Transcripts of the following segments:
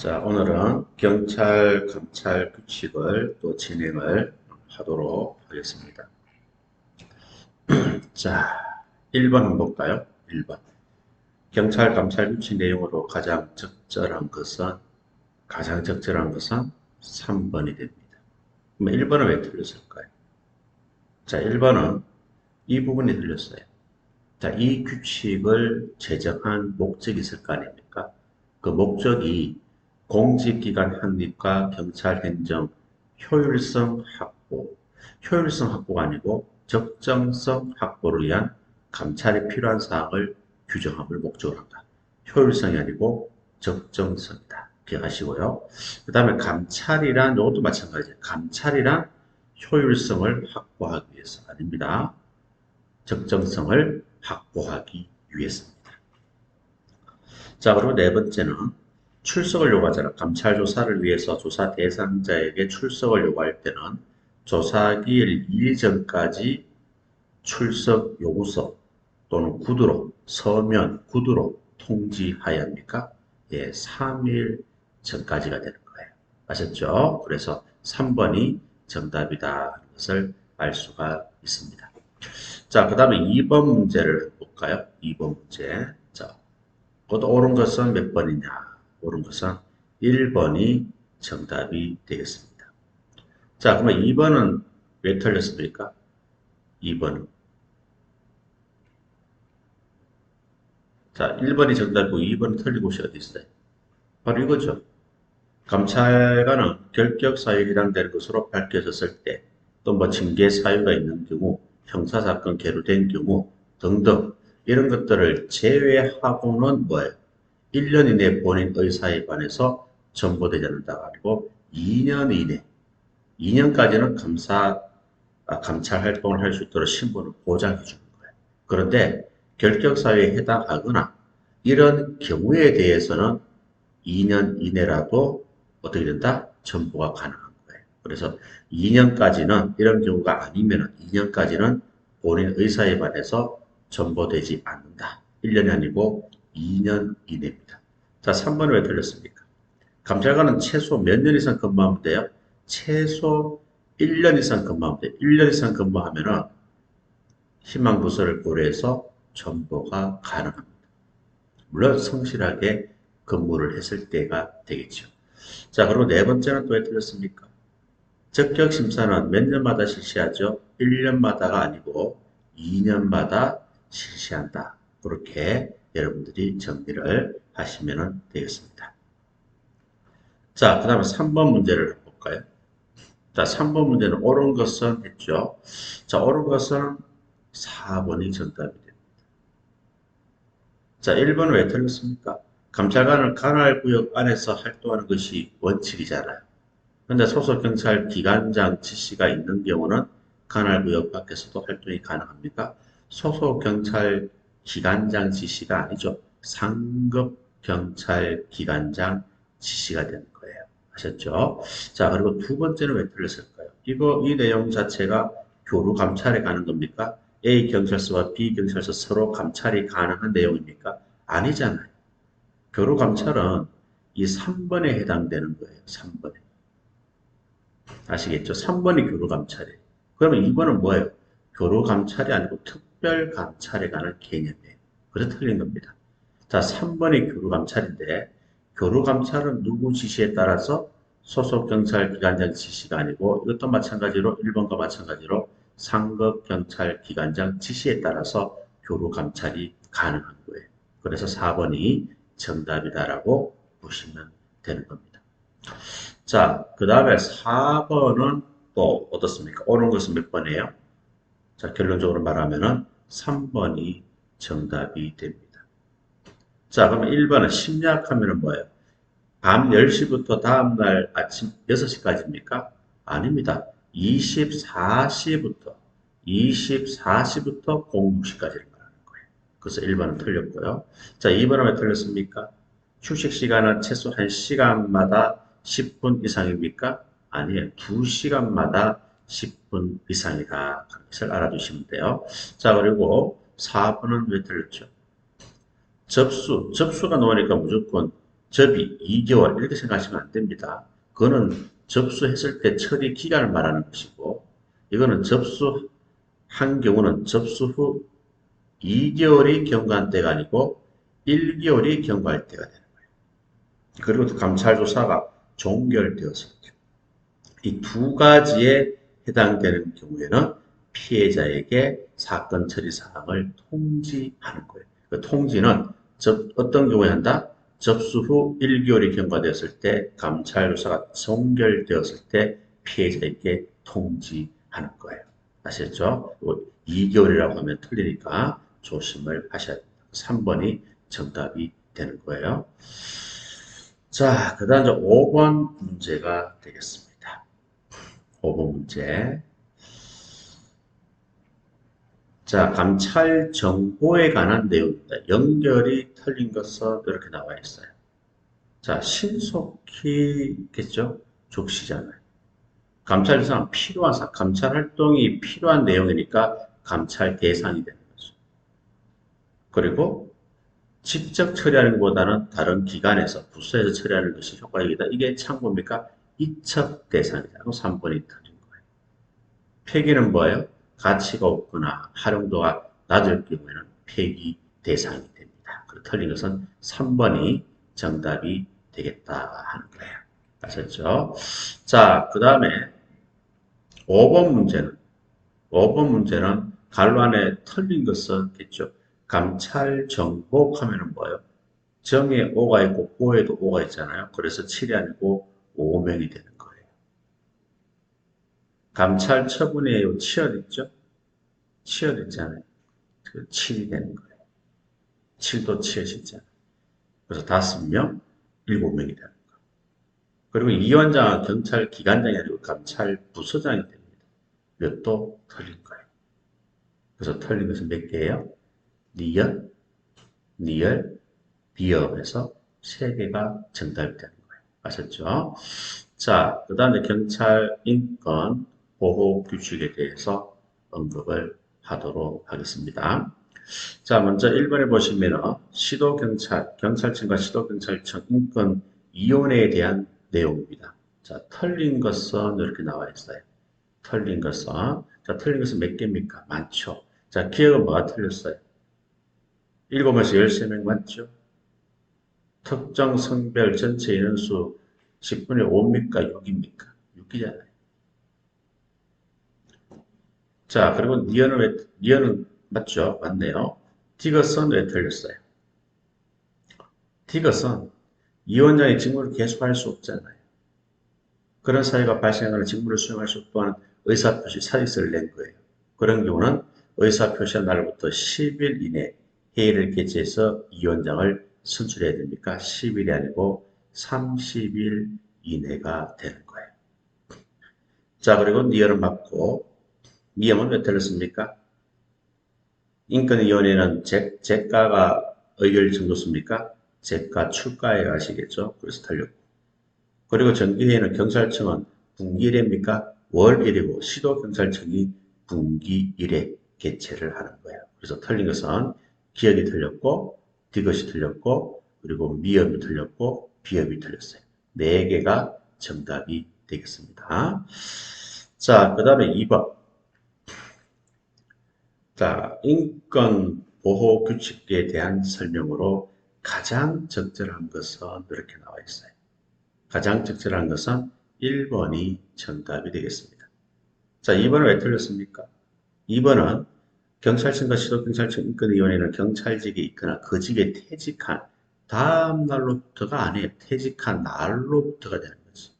자, 오늘은 경찰, 감찰 규칙을 또 진행을 하도록 하겠습니다. 자, 1번 한번 볼까요? 1번. 경찰, 감찰 규칙 내용으로 가장 적절한 것은 3번이 됩니다. 그럼 1번은 왜 틀렸을까요? 자, 1번은 이 부분이 틀렸어요. 자, 이 규칙을 제정한 목적이 있을 거 아닙니까? 그 목적이 공직기관 확립과 경찰 행정 효율성 확보가 아니고 적정성 확보를 위한 감찰이 필요한 사항을 규정함을 목적으로 한다. 효율성이 아니고 적정성이다. 기억하시고요. 그 다음에 감찰이란, 이것도 마찬가지예요. 감찰이란 효율성을 확보하기 위해서 아닙니다. 적정성을 확보하기 위해서입니다. 자, 그리고 네 번째는 출석을 요구하잖아. 감찰 조사를 위해서 조사 대상자에게 출석을 요구할 때는 조사기일 2일 전까지 출석 요구서 또는 구두로 통지하여야 합니까? 예, 3일 전까지가 되는 거예요. 아셨죠? 그래서 3번이 정답이다 하는 것을 알 수가 있습니다. 자, 그 다음에 2번 문제를 볼까요? 2번 문제. 자, 그것도 옳은 것은 몇 번이냐? 옳은 것은 1번이 정답이 되겠습니다. 자, 그러면 2번은 왜 틀렸습니까? 2번은. 자, 1번이 정답이고 2번은 틀린 곳이 어디 있어요? 바로 이거죠. 감찰관은 결격 사유에 해당되는 것으로 밝혀졌을 때, 또 뭐 징계 사유가 있는 경우, 형사사건 계류된 경우 등등 이런 것들을 제외하고는 뭐예요? 1년 이내 본인 의사에 관해서 전보되지 않는다가 아니고 2년 이내, 2년까지는 감찰 활동을 할 수 있도록 신분을 보장해 주는 거예요. 그런데 결격 사유에 해당하거나 이런 경우에 대해서는 2년 이내라도 어떻게 된다? 전보가 가능한 거예요. 그래서 2년까지는 이런 경우가 아니면 2년까지는 본인 의사에 관해서 전보되지 않는다. 1년이 아니고 2년 이내입니다. 자, 3번은 왜 틀렸습니까? 감찰관은 최소 몇 년 이상 근무하면 돼요? 최소 1년 이상 근무하면 돼요. 1년 이상 근무하면은 희망부서를 고려해서 전보가 가능합니다. 물론 성실하게 근무를 했을 때가 되겠죠. 자, 그리고 네 번째는 또 왜 틀렸습니까? 적격 심사는 몇 년마다 실시하죠? 1년마다가 아니고 2년마다 실시한다. 그렇게 여러분들이 정리를 하시면 되겠습니다. 자, 그 다음에 3번 문제를 볼까요? 자, 3번 문제는 옳은 것은 했죠. 자, 옳은 것은 4번이 정답이 됩니다. 자, 1번은 왜 틀렸습니까? 감찰관은 관할구역 안에서 활동하는 것이 원칙이잖아요. 근데 소속경찰 기관장 지시가 있는 경우는 관할구역 밖에서도 활동이 가능합니까? 소속경찰 기관장 지시가 아니죠. 상급 경찰 기관장 지시가 되는 거예요. 아셨죠? 자, 그리고 두 번째는 왜 틀렸을까요? 이 내용 자체가 교루 감찰에 가는 겁니까? A 경찰서와 B 경찰서 서로 감찰이 가능한 내용입니까? 아니잖아요. 교루 감찰은 이 3번에 해당되는 거예요. 3번에. 아시겠죠? 3번이 교류감찰이에요. 그러면 2번은 뭐예요? 교류감찰이 아니고 특별감찰에 관한 개념이에요. 그래서 틀린 겁니다. 자, 3번이 교류감찰인데 교류감찰은 누구 지시에 따라서 소속경찰기관장 지시가 아니고 이것도 마찬가지로 1번과 마찬가지로 상급경찰기관장 지시에 따라서 교류감찰이 가능한 거예요. 그래서 4번이 정답이다라고 보시면 되는 겁니다. 자, 그 다음에 4번은 또 어떻습니까? 옳은 것은 몇 번이에요? 자, 결론적으로 말하면은 3번이 정답이 됩니다. 자, 그러면 1번은 심리학하면은 뭐예요? 밤 10시부터 다음날 아침 6시까지입니까? 아닙니다. 24시부터 06시까지를 말하는 거예요. 그래서 1번은 틀렸고요. 자, 2번은 왜 틀렸습니까? 휴식 시간은 최소 1시간마다 10분 이상입니까? 아니에요. 2시간마다 10분 이상이다. 그것을 알아두시면 돼요. 자, 그리고 4번은 왜 틀렸죠? 접수가 나오니까 무조건 접이 2개월 이렇게 생각하시면 안 됩니다. 그거는 접수했을 때 처리 기간을 말하는 것이고 이거는 접수한 경우는 접수 후 2개월이 경과한 때가 아니고 1개월이 경과할 때가 되는 거예요. 그리고 또 감찰 조사가 종결되었을 때. 이 두 가지에 해당되는 경우에는 피해자에게 사건 처리 사항을 통지하는 거예요. 그 통지는 어떤 경우에 한다? 접수 후 1개월이 경과되었을 때, 감찰 조사가 종결되었을 때 피해자에게 통지하는 거예요. 아시겠죠? 2개월이라고 하면 틀리니까 조심을 하셔야 됩니다. 3번이 정답이 되는 거예요. 자, 그 다음 5번 문제가 되겠습니다. 5번 문제. 자, 감찰 정보에 관한 내용입니다. 연결이 틀린 것은 이렇게 나와 있어요. 자, 신속히겠죠? 족시잖아요. 감찰 대상 필요한 감찰 활동이 필요한 내용이니까 감찰 대상이 되는 거죠. 그리고 직접 처리하는 것보다는 다른 기관에서 부서에서 처리하는 것이 효과적이다. 이게 참고입니까? 이첩 대상이다. 3번이 틀린 거예요. 폐기는 뭐예요? 가치가 없거나 활용도가 낮을 경우에는 폐기 대상이 됩니다. 틀린 것은 3번이 정답이 되겠다 하는 거예요. 아셨죠? 자, 그 다음에 5번 문제는 갈로 안에 틀린 것은 있겠죠. 감찰 정복 하면은 뭐예요? 정에 오가 있고 오에도 오가 있잖아요. 그래서 7이 아니고 5명이 되는 거예요. 감찰 처분에 치열 있죠? 치열 있잖아요. 그 7이 되는 거예요. 7도 치열이잖아요. 그래서 5명, 7명이 되는 거예요. 그리고 이 원장은 경찰 기관장이 아니고 감찰 부서장이 됩니다. 몇도 틀린 거예요. 그래서 틀린 것은 몇 개예요? 니얼, 니얼, 비협에서 3개가 정답이 되는 거예요. 아셨죠? 자, 그 다음에 경찰 인권 보호 규칙에 대해서 언급을 하도록 하겠습니다. 자, 먼저 1번에 보시면은 경찰청과 시도경찰청 인권위원회에 대한 내용입니다. 자, 틀린 것은 이렇게 나와 있어요. 틀린 것은, 자, 틀린 것은 몇 개입니까? 많죠. 자, 기억은 뭐가 틀렸어요? 7에서 13명 맞죠? 특정 성별 전체 인원수 10분의 5입니까? 6입니까? 6이잖아요. 자, 그리고 니언은 맞죠? 맞네요. 디귿은 왜 틀렸어요? 디귿은 이 원장이 직무를 계속할 수 없잖아요. 그런 사유가 발생하거나 직무를 수행할 수 없도록 의사표시 사직서를 낸 거예요. 그런 경우는 의사표시한 날부터 10일 이내 회의를 개최해서 이 원장을 선출해야 됩니까? 10일이 아니고 30일 이내가 되는 거예요. 자, 그리고 니언은 맞고, 니엄은 왜 틀렸습니까? 인권위원회는 제가가 의결 정도습니까? 제가 출가에 가시겠죠? 그래서 틀렸고. 그리고 정기회의는 경찰청은 분기 1회입니까? 월 1이고 시도경찰청이 분기 1회 개최를 하는 거예요. 그래서 틀린 것은 기억이 틀렸고, 디귿이 틀렸고, 그리고 미업이 틀렸고, 비업이 틀렸어요. 4개가 정답이 되겠습니다. 자, 그 다음에 2번. 자, 인권 보호 규칙에 대한 설명으로 가장 적절한 것은 이렇게 나와 있어요. 가장 적절한 것은 1번이 정답이 되겠습니다. 자, 2번은 왜 틀렸습니까? 2번은 경찰청과 시도경찰청 인권위원회는 경찰직에 있거나 그 직에 퇴직한 다음 날로부터가 아니에요. 퇴직한 날로부터가 되는 거죠.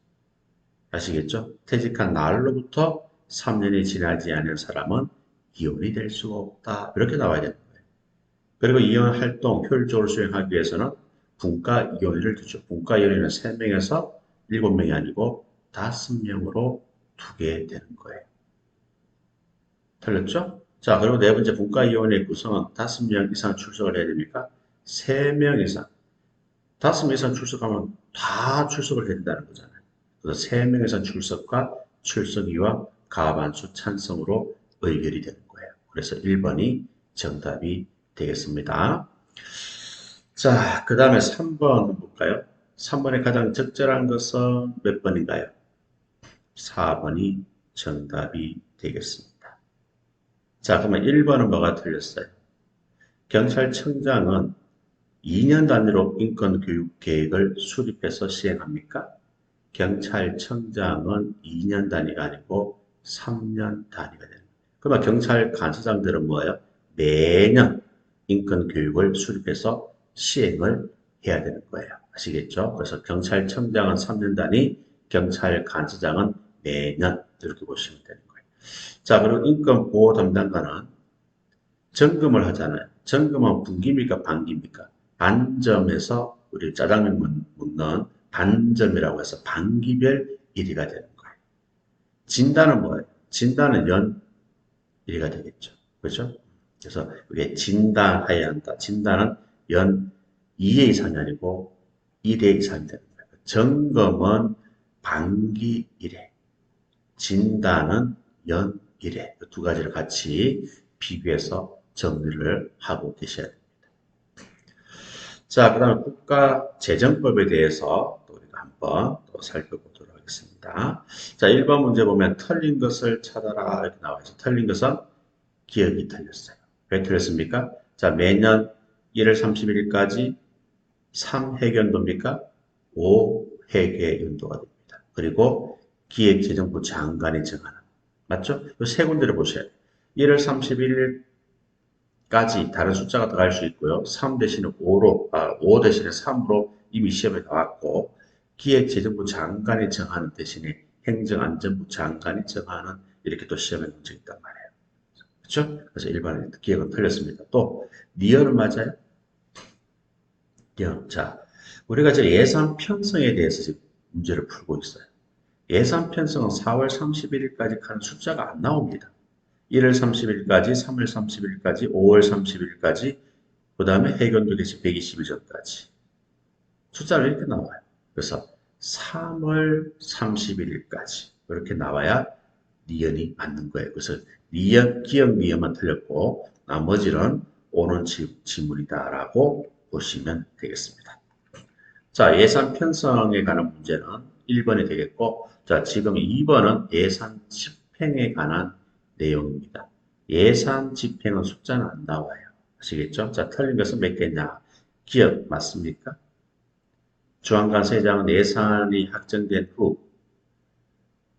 아시겠죠? 퇴직한 날로부터 3년이 지나지 않은 사람은 이혼이 될 수가 없다. 이렇게 나와야 되는 거예요. 그리고 이혼 활동 효율적으로 수행하기 위해서는 분과위원회를 두죠. 분과위원회는 3명에서 7명이 아니고 5명으로 두게 되는 거예요. 틀렸죠? 자, 그리고 네 번째 분과위원회 구성은 5명 이상 출석을 해야 됩니까? 3명 이상. 5명 이상 출석하면 다 출석을 해야 된다는 거잖아요. 그래서 3명 이상 출석과 출석위와 과반수 찬성으로 의결이 되는 거예요. 그래서 1번이 정답이 되겠습니다. 자, 그 다음에 3번 볼까요? 3번에 가장 적절한 것은 몇 번인가요? 4번이 정답이 되겠습니다. 자, 그러면 1번은 뭐가 틀렸어요? 경찰청장은 2년 단위로 인권교육 계획을 수립해서 시행합니까? 경찰청장은 2년 단위가 아니고 3년 단위가 됩니다. 그러면 경찰 간수장들은 뭐예요? 매년 인권교육을 수립해서 시행을 해야 되는 거예요. 아시겠죠? 그래서 경찰청장은 3년 단위, 경찰 간수장은 매년 이렇게 보시면 되는 거예요. 자, 그리고 인권보호 담당관은 점검을 하잖아요. 점검은 분기입니까? 반기입니까? 반점에서 우리 짜장면 먹는 반점이라고 해서 반기별 1위가 되는 거예요. 진단은 뭐예요? 진단은 연 1위가 되겠죠. 그렇죠? 그래서 이게 진단해야 한다. 진단은 연 2회 이상이 아니고 1회 이상이 되는 거예요. 점검은 반기 1회, 진단은 연 1회. 두 가지를 같이 비교해서 정리를 하고 계셔야 됩니다. 자, 그 다음에 국가재정법에 대해서 또 우리가 한번 또 살펴보도록 하겠습니다. 자, 1번 문제 보면 틀린 것을 찾아라 이렇게 나와 있어요. 틀린 것은 기억이 틀렸어요. 왜 틀렸습니까? 자, 매년 1월 31일까지 3회견도입니까? 5회계연도가 됩니다. 그리고 기획재정부 장관이 정하는, 맞죠? 이 세 군데를 보셔야 돼요. 1월 31일까지 다른 숫자가 들어갈 수 있고요. 3 대신에 5로, 5 대신에 3으로 이미 시험에 나왔고, 기획재정부 장관이 정하는 대신에 행정안전부 장관이 정하는 이렇게 또 시험에 문제 있단 말이에요. 그렇죠? 그래서 일반 기획은 틀렸습니다. 또 니은은 맞아요? 니은. 자, 우리가 이제 예산 편성에 대해서 지금 문제를 풀고 있어요. 예산 편성은 4월 31일까지 하는 숫자가 안 나옵니다. 1월 30일까지, 3월 30일까지, 5월 30일까지, 그 다음에 해견도 개시 120일 전까지. 숫자를 이렇게 나와요. 그래서 3월 31일까지 이렇게 나와야 니은이 맞는 거예요. 그래서 니은, 기억 니은만 틀렸고 나머지는 오는 지문이다라고 보시면 되겠습니다. 자, 예산 편성에 관한 문제는 1번이 되겠고, 자, 지금 2번은 예산 집행에 관한 내용입니다. 예산 집행은 숫자는 안 나와요. 아시겠죠? 자, 틀린 것은 몇 개냐? 기억 맞습니까? 중앙관 세장은 예산이 확정된 후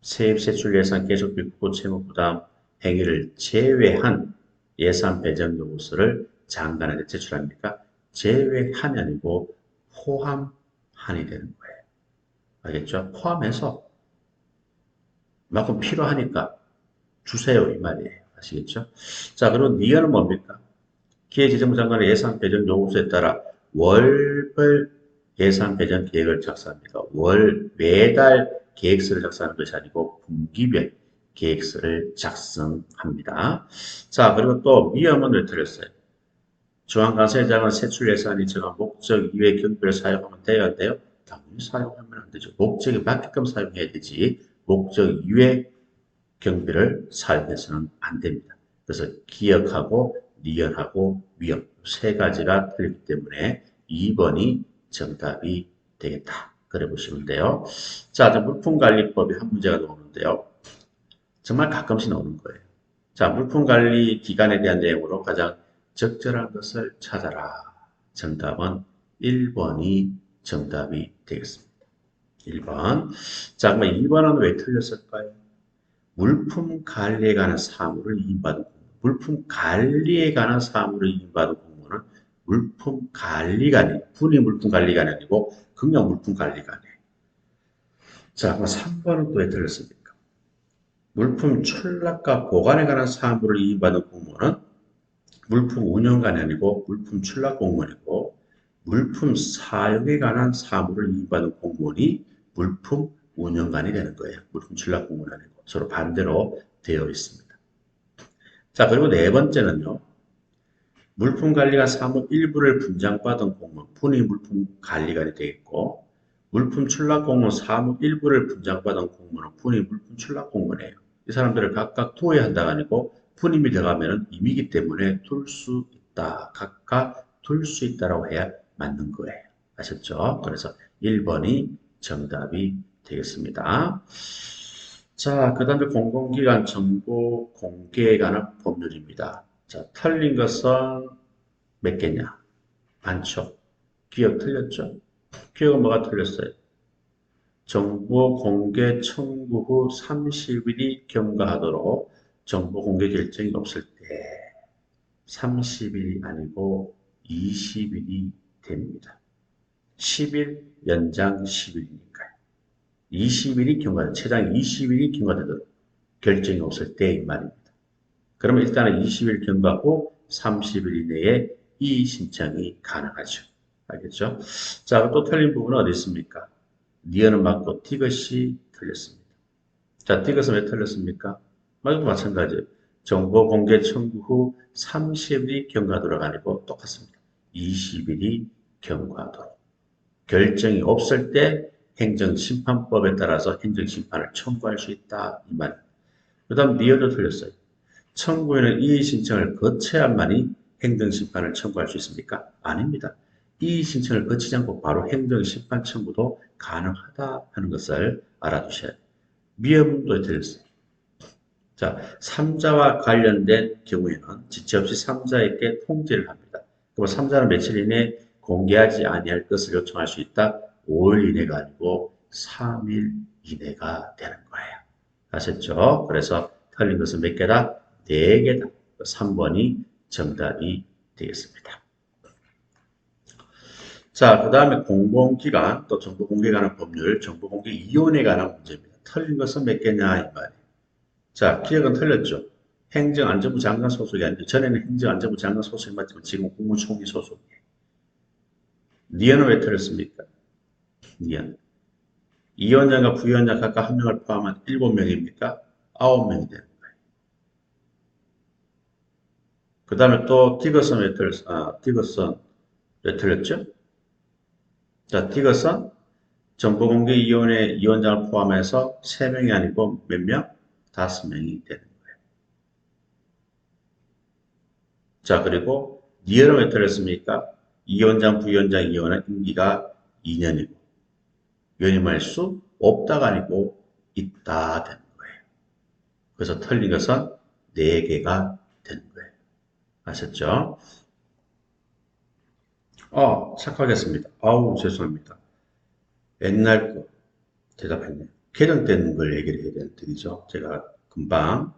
세입 세출 예산 계속비 국고 채무 부담 행위를 제외한 예산 배정 요구서를 장관한테 제출합니까? 제외한이 아니고 포함한이 되는 거예요. 알겠죠? 포함해서 만큼 필요하니까 주세요 이 말이에요. 아시겠죠? 자, 그리고 니은은 뭡니까? 기획재정부 장관의 예산 배정 요구서에 따라 월별 예산 배정 계획을 작성합니다. 매달 계획서를 작성하는 것이 아니고 분기별 계획서를 작성합니다. 자, 그리고 또 미음은 왜 틀렸어요? 중앙관세장은 세출 예산이 정한 목적 이외 경비를 사용하면 돼야 한대요. 당연히 사용하면 안 되죠. 목적에 맞게끔 사용해야 되지. 목적 이외 경비를 사용해서는 안 됩니다. 그래서 기억하고 니은하고 위험 세 가지가 틀리기 때문에 2번이 정답이 되겠다. 그래 보시면 돼요. 자, 물품관리법이 한 문제가 나오는데요. 정말 가끔씩 나오는 거예요. 자, 물품관리 기간에 대한 내용으로 가장 적절한 것을 찾아라. 정답은 1번이 정답이 되겠습니다. 1번. 자, 그럼 2번은 왜 틀렸을까요? 물품 관리에 관한 사무를 이인받은 공무원. 물품 관리에 관한 사무를 이인받은 공무원은 물품 관리관이에요. 분위 물품 관리관이 아니고 극력 물품 관리관이에요. 자, 그럼 3번은 또 왜 틀렸습니까? 물품 출납과 보관에 관한 사무를 이인받은 공무원은 물품 운영관이 아니고 물품 출납 공무원이고 물품 사용에 관한 사무를 이인받은 공무원이 물품 운영관이 되는 거예요. 물품 출납 공무원이 아니고 서로 반대로 되어 있습니다. 자, 그리고 네 번째는요. 물품관리관 사무 일부를 분장받은 공무원, 분위 물품관리관이 되겠고 물품 출납 공무원 사무 일부를 분장받은 공무원은 분위 물품 출납 공무원이에요. 이 사람들을 각각 두어야 한다가 아니고 분임이 들어가면 임이기 때문에 둘 수 있다. 각각 둘 수 있다라고 해야 맞는 거예요. 아셨죠? 그래서 1번이 정답이 되겠습니다. 자, 그 다음에 공공기관 정보 공개에 관한 법률입니다. 자, 틀린 것은 몇 개냐? 많죠. 기억 틀렸죠? 기억은 뭐가 틀렸어요? 정보 공개 청구 후 30일이 경과하도록 정보 공개 결정이 없을 때 30일이 아니고 20일이 됩니다. 10일 연장 10일이니까요. 20일이 경과, 최장 20일이 경과되도록 결정이 없을 때 이 말입니다. 그러면 일단은 20일 경과 후 30일 이내에 이의 신청이 가능하죠. 알겠죠? 자, 또 틀린 부분은 어디 있습니까? 니은은 맞고 티것이 틀렸습니다. 자, 티것은 왜 틀렸습니까? 마찬가지예요. 정보 공개 청구 후 30일이 경과하도록 아니고 똑같습니다. 20일이 경과하도록. 결정이 없을 때 행정심판법에 따라서 행정심판을 청구할 수 있다. 이 말. 그 다음 니은도 틀렸어요. 청구인은 이의 신청을 거쳐야만이 행정심판을 청구할 수 있습니까? 아닙니다. 이의 신청을 거치지 않고 바로 행정심판 청구도 가능하다 하는 것을 알아두셔야 돼요. 미음도 틀렸어요. 자, 3자와 관련된 경우에는 지체 없이 3자에게 통지를 합니다. 그럼 3자는 며칠 이내에 공개하지 아니할 것을 요청할 수 있다. 5일 이내가 아니고 3일 이내가 되는 거예요. 아셨죠? 그래서 틀린 것은 몇 개다? 4개다. 3번이 정답이 되겠습니다. 자, 그 다음에 공공기관, 또 정보공개에 관한 법률, 정보공개위원회에 관한 문제입니다. 틀린 것은 몇 개냐, 이 말이에요. 자, 기억은 틀렸죠? 행정안전부 장관 소속이 아닌데, 전에는 행정안전부 장관 소속이 맞지만 지금 국무총리 소속이에요. 니은은 왜 틀렸습니까? 니은. 이 위원장과 부위원장 각각 한 명을 포함한 7명입니까? 9명이 되는 거예요. 그 다음에 또 티거선 왜 티거선 왜 틀렸죠? 자, 티거선 정보공개위원회 위원장을 포함해서 3명이 아니고 몇 명? 5명이 되는 거예요. 자, 그리고 니은은 왜 틀렸습니까? 위원장, 부위원장, 위원은 임기가 2년이고 연임할 수 없다가 아니고 있다 되는 거예요. 그래서 틀린 것은 4개가 되는 거예요. 아셨죠? 착각했습니다. 아우, 죄송합니다. 옛날 거 대답했네요. 개정된 걸 얘기를 해야 되는 뜻이죠. 제가 금방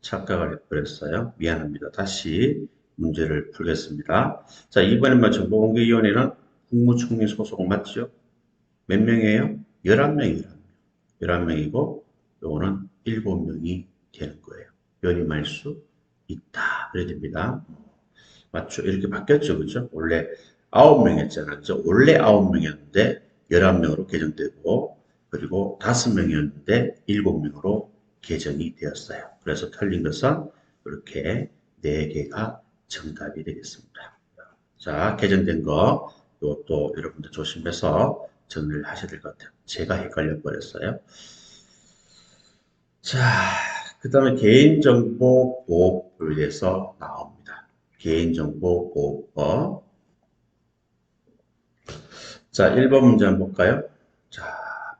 착각을 해버렸어요. 미안합니다. 다시 문제를 풀겠습니다. 자, 이번에만 정보공개위원회는 국무총리 소속 맞죠? 몇 명이에요? 11명이에요. 11명이고 요거는 7명이 되는 거예요. 연임할 수 있다. 그래야 됩니다. 맞죠? 이렇게 바뀌었죠. 그죠? 원래 9명이었잖아요. 그죠? 원래 9명이었는데 11명으로 개정되고 그리고 5명이었는데 7명으로 개정이 되었어요. 그래서 틀린 것은 이렇게 4개가 정답이 되겠습니다. 자, 개정된 거 이것도 여러분들 조심해서 정리를 하셔야 될 것 같아요. 제가 헷갈려 버렸어요. 자, 그 다음에 개인정보보호법에 대해서 나옵니다. 개인정보보호법. 자, 1번 문제 한번 볼까요? 자,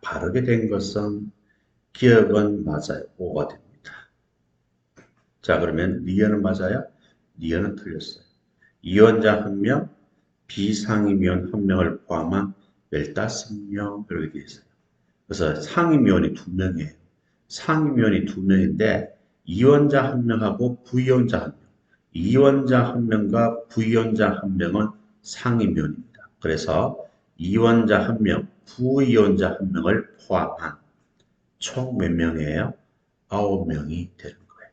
바르게 된 것은 기억은 맞아요. O가 됩니다. 자, 그러면 리언은 맞아요? 리언은 틀렸어요. 위원장 1명, 비상임위원 1명을 포함한 15명 이렇게 되어 있어요. 그래서 상임위원이 2명이에요. 상임위원이 2명인데 위원장 1명하고 부위원장 1명. 위원장 1명과 부위원장 1명은 상임위원입니다. 그래서 위원장 1명, 부위원장 1명을 포함한 총 몇 명이에요? 9명이 되는 거예요.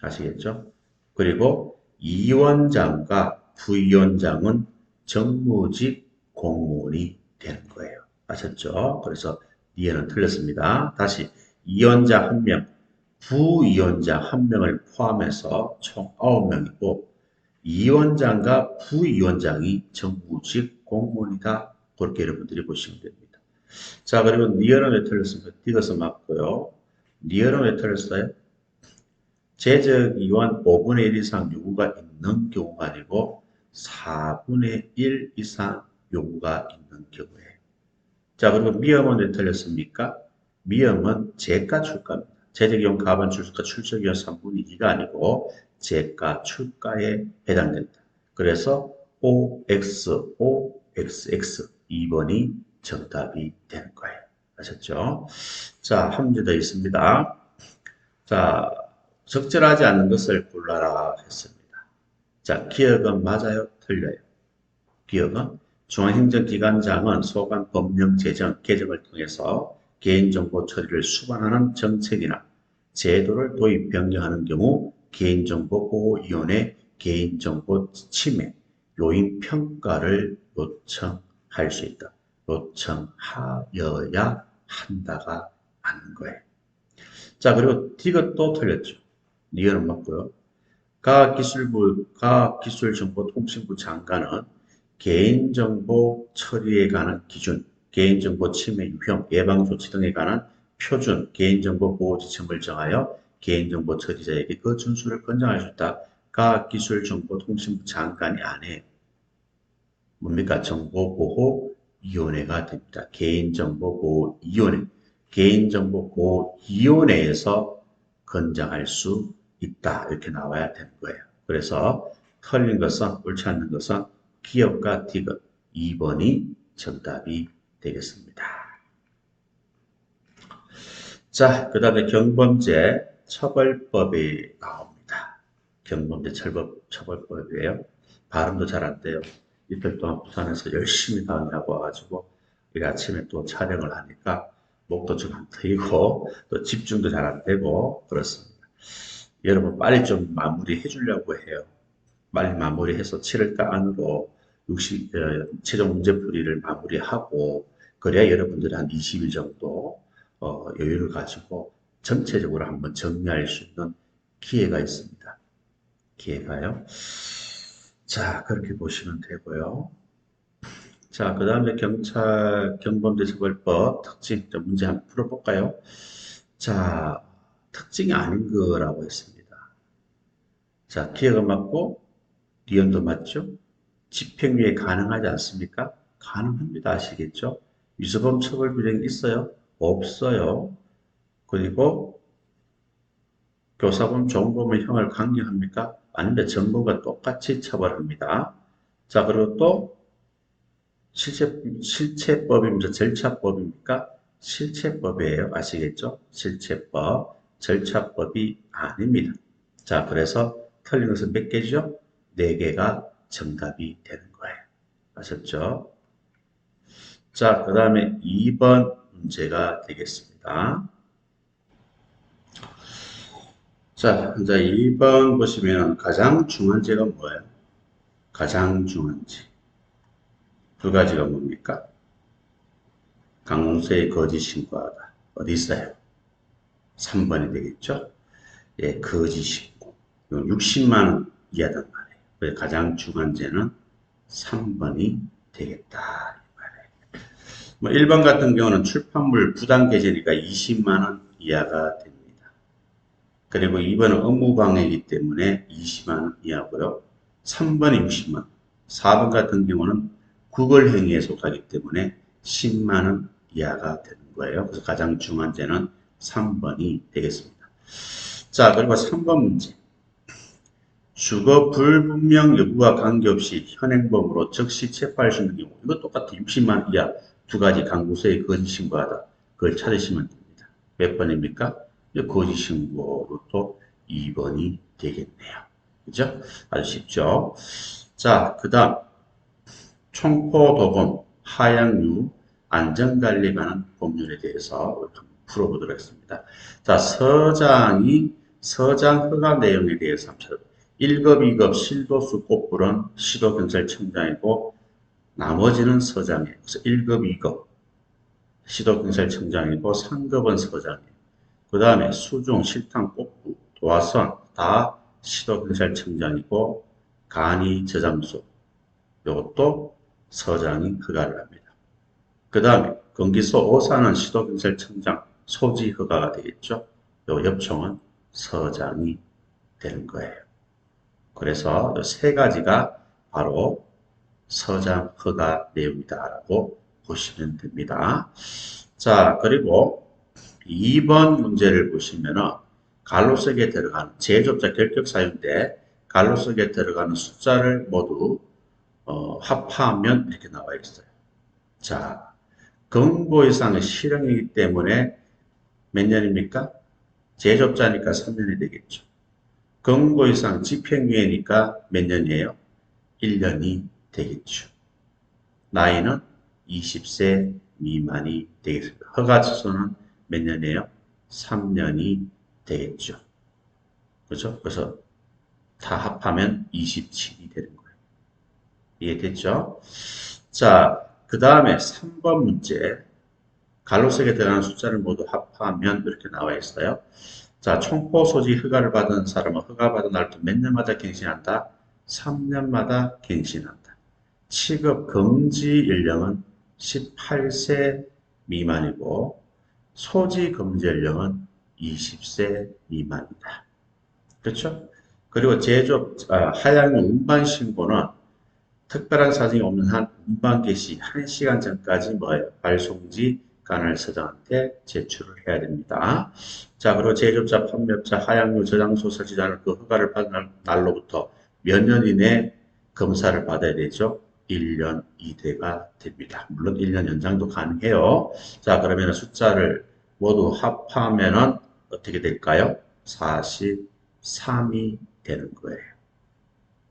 아시겠죠? 그리고 위원장과 부위원장은 정무직 공무원이 되는 거예요. 아셨죠? 그래서 이해는 틀렸습니다. 다시 위원장 1명, 부위원장 1명을 포함해서 총 9명이고 위원장과 부위원장이 정무직 공무원이다. 그렇게 여러분들이 보시면 됩니다. 자, 그리고 니언은 왜 틀렸습니까? 디귿은 맞고요. 니언은 왜 틀렸어요? 재적위원 5분의 1 이상 요구가 있는 경우가 아니고 4분의 1 이상 요구가 있는 경우에. 자, 그리고 미음은 왜 틀렸습니까? 미음은 재가 출가입니다. 재적용 가반 출가 출적용 3분의 2가 아니고 재가 출가에 해당된다. 그래서 OX, OXX 2번이 정답이 되는 거예요. 아셨죠? 자, 한 문제 더 있습니다. 자, 적절하지 않은 것을 골라라 했습니다. 자, 기억은 맞아요? 틀려요? 기억은 중앙행정기관장은 소관 법령 제정, 개정을 통해서 개인정보 처리를 수반하는 정책이나 제도를 도입 변경하는 경우 개인정보보호위원회 개인정보 침해 요인 평가를 요청할 수 있다. 요청하여야 한다가 맞는 거예요. 자, 그리고 이것도 틀렸죠. 이거는 맞고요. 과학기술정보통신부 장관은 개인정보 처리에 관한 기준, 개인정보 침해 유형, 예방조치 등에 관한 표준, 개인정보 보호 지침을 정하여 개인정보 처리자에게 그 준수를 권장할 수 있다. 과학기술정보통신부 장관이 아니에요. 뭡니까? 정보보호위원회가 됩니다. 개인정보보호위원회. 개인정보보호위원회에서 권장할 수 있다. 이렇게 나와야 되는 거예요. 그래서 틀린 것은, 옳지 않는 것은 기업과 디귿 2번이 정답이 되겠습니다. 자, 그 다음에 경범죄 처벌법이 나옵니다. 경범죄 처벌법이에요. 발음도 잘 안 돼요. 이틀 동안 부산에서 열심히 강의하고 와가지고 이 아침에 또 촬영을 하니까 목도 좀 안 트이고 또 집중도 잘 안 되고 그렇습니다. 여러분 빨리 좀 마무리해 주려고 해요. 빨리 마무리해서 7월달 안으로 60, 최종 문제풀이를 마무리하고 그래야 여러분들이 한 20일 정도 여유를 가지고 전체적으로 한번 정리할 수 있는 기회가 있습니다. 기회가요. 자, 그렇게 보시면 되고요. 자, 그 다음에 경범죄처벌법 특징 문제 한번 풀어볼까요? 자, 특징이 아닌 거라고 했습니다. 자, 기회가 맞고 리언도 맞죠? 집행유예 가능하지 않습니까? 가능합니다. 아시겠죠? 유서범 처벌 규정이 있어요? 없어요. 그리고 교사범, 종범의 형을 강경합니까? 아닙니다. 전범과 똑같이 처벌합니다. 자, 그리고 또 실체법입니다. 절차법입니까? 실체법이에요. 아시겠죠? 실체법, 절차법이 아닙니다. 자, 그래서 틀린 것은 몇 개죠? 4개가 정답이 되는 거예요. 아셨죠? 자, 그 다음에 2번 문제가 되겠습니다. 자, 이제 2번 보시면 가장 중요한죄가 뭐예요? 가장 중요한죄. 두 가지가 뭡니까? 강공서에 거짓 신고하다. 어디 있어요? 3번이 되겠죠? 예, 거짓 신고. 60만 원 이하단 말이에요. 그래서 가장 중요한 죄는 3번이 되겠다. 뭐 1번 같은 경우는 출판물 부당 계제니까 20만 원 이하가 됩니다. 그리고 2번은 업무방해이기 때문에 20만 원 이하고요. 3번이 60만 원. 4번 같은 경우는 구걸행위에 속하기 때문에 10만 원 이하가 되는 거예요. 그래서 가장 중요한 죄는 3번이 되겠습니다. 자, 그리고 3번 문제. 주거 불분명 여부와 관계없이 현행범으로 즉시 체포할 수 있는 경우. 이거 똑같아. 60만 원 이하 두 가지 강구서에 거짓 신고하다. 그걸 찾으시면 됩니다. 몇 번입니까? 거짓 신고로 또 2번이 되겠네요. 그죠? 아주 쉽죠? 자, 그 다음. 총포도금, 하향유, 안전관리에 관한 법률에 대해서 풀어보도록 하겠습니다. 자, 서장 허가 내용에 대해서 한번 찾아볼게요. 1급, 2급 실도수 꽃불은 시도경찰청장이고 나머지는 서장이에요. 그래서 1급, 2급 시도경찰청장이고 상급은 서장이에요. 그 다음에 수중, 실탕, 꽃부, 도화선 다 시도경찰청장이고 간이 저장소 이것도 서장이 허가를 합니다. 그 다음에 경기서 오산은 시도경찰청장 소지 허가가 되겠죠. 요 엽총은 서장이 되는 거예요. 그래서 이 세 가지가 바로 서장 허가 내용이다라고 보시면 됩니다. 자, 그리고 2번 문제를 보시면은 갈로 속에 들어가는 제조업자 결격 사유인데 갈로 속에 들어가는 숫자를 모두 합하면 이렇게 나와 있어요. 자, 금고 이상의 실형이기 때문에 몇 년입니까? 제조업자니까 3년이 되겠죠. 금고 이상 집행유예니까 몇 년이에요? 1년이 되겠죠. 나이는 20세 미만이 되겠습니다. 허가 취소는 몇 년이에요? 3년이 되겠죠. 그렇죠? 그래서 다 합하면 27이 되는 거예요. 이해됐죠? 자, 그 다음에 3번 문제. 갈로색에 들어가는 숫자를 모두 합하면 이렇게 나와 있어요. 자, 총포 소지 허가를 받은 사람은 허가받은 날부터 몇 년마다 갱신한다? 3년마다 갱신한다. 취급 금지 연령은 18세 미만이고 소지 금지 연령은 20세 미만이다. 그렇죠? 그리고 하향 운반 신고는 특별한 사정이 없는 한 운반 개시 1시간 전까지 뭐예요? 발송지 관할 서장한테 제출을 해야 됩니다. 자, 그리고 제조업자, 판매업자, 하향료 저장소 설치자는 그 허가를 받은 날로부터 몇 년 이내 검사를 받아야 되죠? 1년 이대가 됩니다. 물론 1년 연장도 가능해요. 자, 그러면 숫자를 모두 합하면은 어떻게 될까요? 43이 되는 거예요.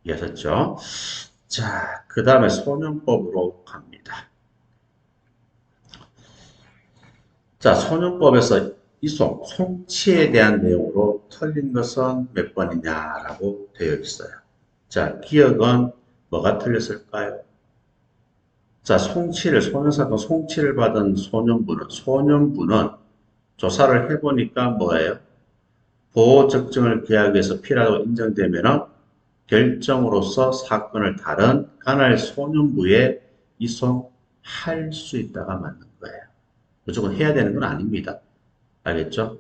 이해하셨죠? 자, 그 다음에 소년법으로 갑니다. 자, 소년법에서 이송, 송치에 대한 내용으로 틀린 것은 몇 번이냐라고 되어 있어요. 자, 기억은 뭐가 틀렸을까요? 자, 소년사건 송치를 받은 소년부는 조사를 해보니까 뭐예요? 보호 적정을 기하기 위해서 필요하다고 인정되면은 결정으로서 사건을 다른 관할 소년부에 이송할 수 있다가 맞는 거예요. 무조건 해야 되는 건 아닙니다. 알겠죠?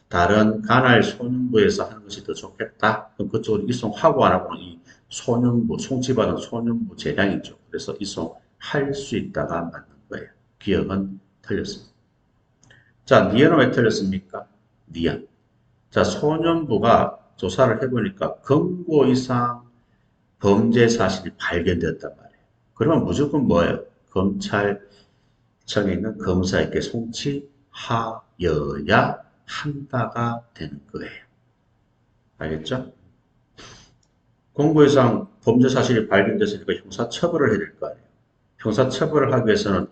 다른 관할 소년부에서 하는 것이 더 좋겠다. 그럼 그쪽으로 이송하고 안 하고는 이 송치받은 소년부 재량이죠. 그래서 이송할 수 있다가 맞는 거예요. 기억은 틀렸습니다. 자, 니은은 왜 틀렸습니까? 니은. 자, 소년부가 조사를 해보니까 금고 이상 범죄 사실이 발견되었단 말이에요. 그러면 무조건 뭐예요? 검찰청에 있는 검사에게 송치하여야 한다가 되는 거예요. 알겠죠? 공고 이상 범죄 사실이 발견됐으니까 형사처벌을 해야 될 거 아니에요. 형사처벌을 하기 위해서는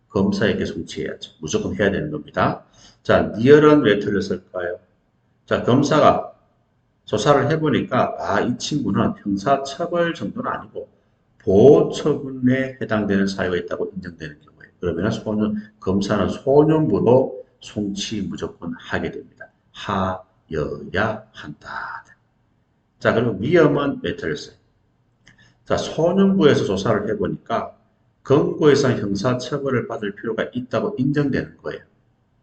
검사에게 송치해야죠. 무조건 해야 되는 겁니다. 자, 니얼은 왜 틀렸을까요? 자, 검사가 조사를 해보니까 이 친구는 형사처벌 정도는 아니고 보호처분에 해당되는 사유가 있다고 인정되는 경우에 그러면 검사는 소년부로 송치 무조건 하게 됩니다. 하여야 한다. 자, 그리고 위험은 왜 틀렸어요? 자, 소년부에서 조사를 해보니까 금고에서 형사처벌을 받을 필요가 있다고 인정되는 거예요.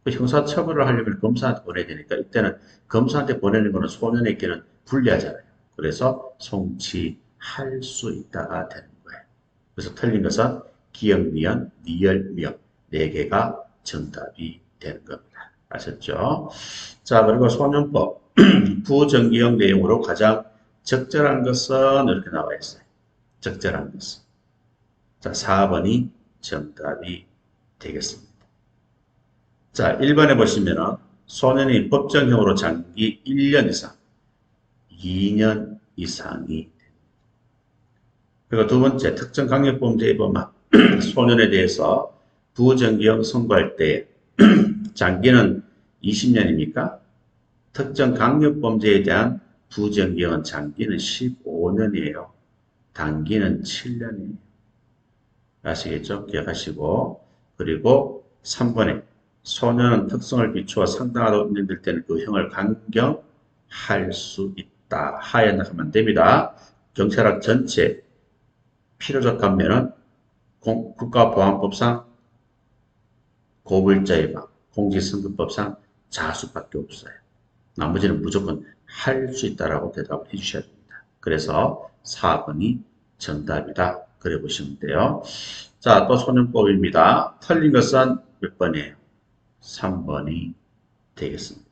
그 형사처벌을 하려면 검사한테 보내야 되니까 이때는 검사한테 보내는 거는 소년에게는 불리하잖아요. 그래서 송치할 수 있다가 되는 거예요. 그래서 틀린 것은 기역, 미연, 니열, 미역 4개가 정답이 되는 겁니다. 아셨죠? 자, 그리고 소년법 부정기역 내용으로 가장 적절한 것은 이렇게 나와 있어요. 적절한 것은. 자, 4번이 정답이 되겠습니다. 자, 1번에 보시면은 소년이 법정형으로 장기 1년 이상, 2년 이상이 됩니다. 그리고 두 번째, 특정 강력범죄의 범한 소년에 대해서 부정기형 선고할 때 장기는 20년입니까? 특정 강력범죄에 대한 부정기형은 장기는 15년이에요. 단기는 7년이에요. 아시겠죠? 기억하시고. 그리고 3번에 소년은 특성을 비추어 상당하다고 인정될 때는 그 형을 강경할 수 있다. 하에 나가면 안 됩니다. 경찰학 전체 필요적 감면은 국가보안법상 고불자예방, 공직선거법상 자수밖에 없어요. 나머지는 무조건 할 수 있다라고 대답을 해주셔야 됩니다. 그래서 4번이 정답이다. 그려보시면 돼요. 자, 또 소년법입니다. 틀린 것은 몇 번이에요? 3번이 되겠습니다.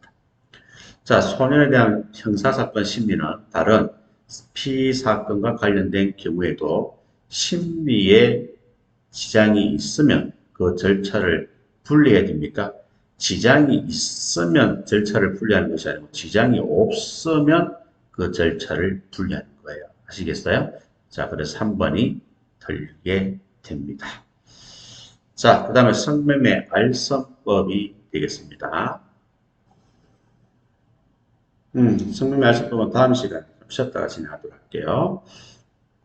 자, 소년에 대한 형사사건 심리는 다른 피사건과 관련된 경우에도 심리에 지장이 있으면 그 절차를 분리해야 됩니까? 지장이 있으면 절차를 분리하는 것이 아니고 지장이 없으면 그 절차를 분리하는 거예요. 아시겠어요? 자, 그래서 3번이 틀리게 됩니다. 자, 그 다음에 성매매 알선법이 되겠습니다. 성매매 알선법은 다음 시간에 좀 쉬었다가 진행하도록 할게요.